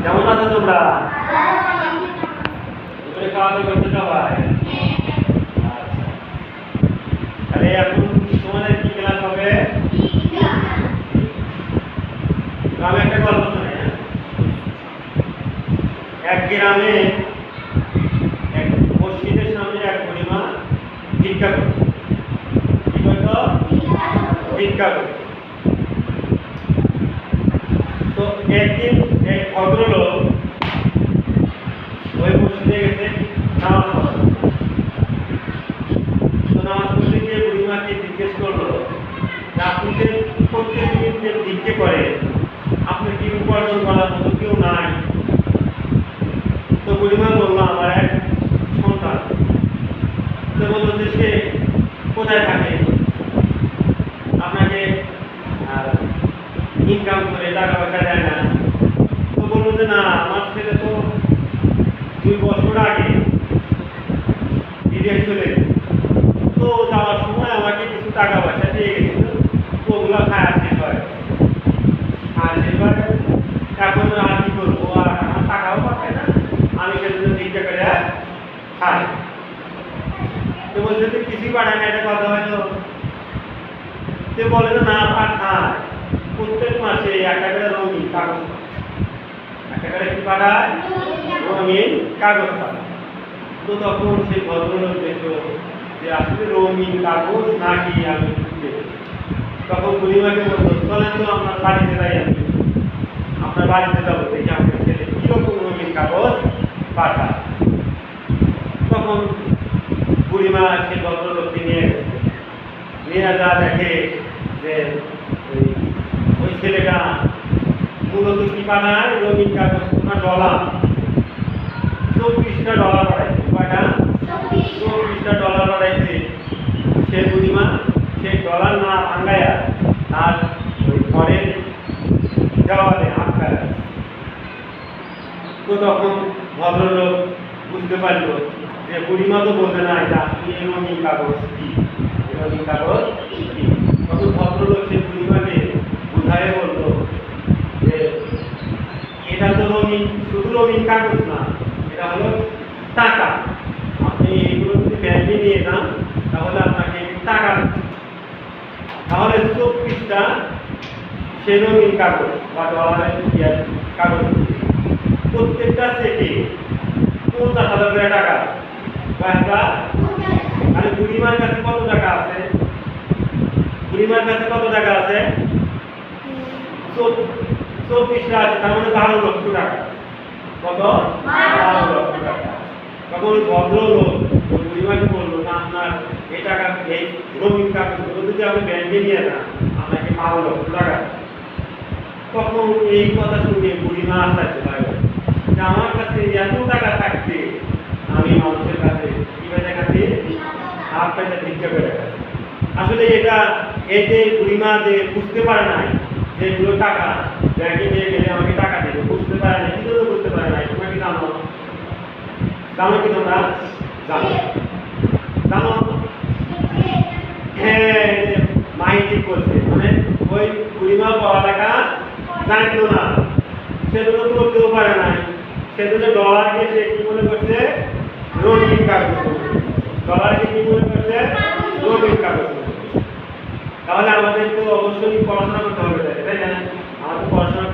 কেমন আছো তোমরা? দুপুরে খাওয়া দাওয়া করতে সবাই? আচ্ছা, তাহলে এখন তোমাদের কি ক্লাস হবে? গ্রামে একটা গল্প শোনে। এক গ্রামে এক মসজিদের সামনে এক বুড়িমা ভিক্ষা করত। কি করতো? ভিক্ষা করত। তো একদিন এক ভদ্রলোক ওই মসজিদে গেছে নামাজ পড়তে। তো নামাজ পড়তে গিয়ে বুড়িমাকে জিজ্ঞেস করলো যে আপনি যে প্রত্যেকদিন যে ভিক্ষে করে আপনি কি উপার্জন করার মতো কেউ নাই? তো বুড়িমা বললো আমার এক সন্তান। তো বললো যে সে কোথায় থাকে, আপনাকে ইনকাম করে টাকা পয়সা দেয় না? তো বললো যে না, আমার ছেলে তো 2 বছর আগে বিদেশ চলে গেছে। তো যাওয়ার সময় আমাকে কিছু টাকা পয়সা দিয়ে গেছিল, ওগুলো খাওয়া শেষ হয়, এখন আর কি করবো, আর আমার টাকাও পাচ্ছে না, আমি সেজন্য ভিক্ষা করে খাই। তো বলছে তো কিছুই পাঠায় না, এটা কথা হয়তো। সে বলে যে না পাঠায়, প্রত্যেক মাসে একটা করে রঙিন কাগজ, একটা করে কি পাঠায়, রঙিন কাগজ পাঠায়। তো তখন সেই ভদ্রলোক দেখলো যে আসলে রঙিন কাগজ নাকি আমি দেখি। তখন বুড়িমাকে বলতো চলেন তো আপনার বাড়িতে যাই, আমি আপনার বাড়িতে যাবো, দেখি আপনার ছেলে কিরকম রঙিন কাগজ পাঠায়। তখন বুড়িমা সেই ভদ্রলোককে নিয়ে গেছে, নিয়ে যা দেখে যে ওই ছেলেটা মূলত কি পাঠায়, রঙিন কাগজ, তোমার ডলার, $24 পাঠাইছে। কয়টা? $24 পাঠাইছে। সে বুড়িমা সেই ডলার না ভাঙ্গাইয়া তার ওই ঘরের দেওয়ালে আটকায়। তো তখন ভদ্রলোক বুঝতে পারলো যে বুড়িমা তো বলতে না যে আপনি এই রঙিন কাগজ কি, রঙিন কাগজ কি। তখন ভদ্রলোক সেই বুড়িমাকে বুঝায় বললো যে এটা তো রঙিন, শুধু রঙিন কাগজ না, এটা হলো টাকা। আপনি এইগুলো যদি ব্যাংকে নিয়ে যান তাহলে আপনাকে টাকা, তাহলে 24টা সে রঙিন কাগজ বা ডলারের কাগজ, প্রত্যেকটা থেকে 50,000 করে টাকা। তাহলে বুড়িমার কাছে কত টাকা আছে? বুড়িমার কাছে কত টাকা আছে? 24টা আছে, তার মানে 12 লক্ষ টাকা। কত? 12 লক্ষ টাকা। তখন ভদ্রলোক বুড়িমাকে বললো না, আপনার এই টাকা, এই রঙিন কাগজগুলো যদি আপনি ব্যাংকে নিয়ে যান আপনাকে 12 লক্ষ টাকা। তখন এই কথা শুনে বুড়িমা আশ্চর্য হয় যে আমার কাছে এত টাকা থাকতে আমি মানুষের কাছে কিভাবে কাছে হাত পাইতে ভিক্ষা করে গেছে। আসলে এটা এই যে বুড়িমা যে বুঝতে পারে নাই যে এগুলো টাকা ব্যাংকে নিয়ে গেলে আমাকে টাকা দেবে, বুঝতে পারে না। কি জন্য বুঝতে পারে নাই? তোমরা কি জানো? জানো কি তোমরা? জানো? জানো? হ্যাঁ, মাই ঠিক বলছে, মানে ওই বুড়িমা পড়ালেখা জানতো না, সেজন্য করতেও পারে নাই। সেজন্য ডলারকে সে কি মনে করছে? রঙিন কাগজ। ডলারকে কি মনে করছে? রঙিন কাগজ। তাহলে আমাদের তো অবশ্যই পড়াশোনা করতে হবে, তাই না? আমাদের পড়াশোনা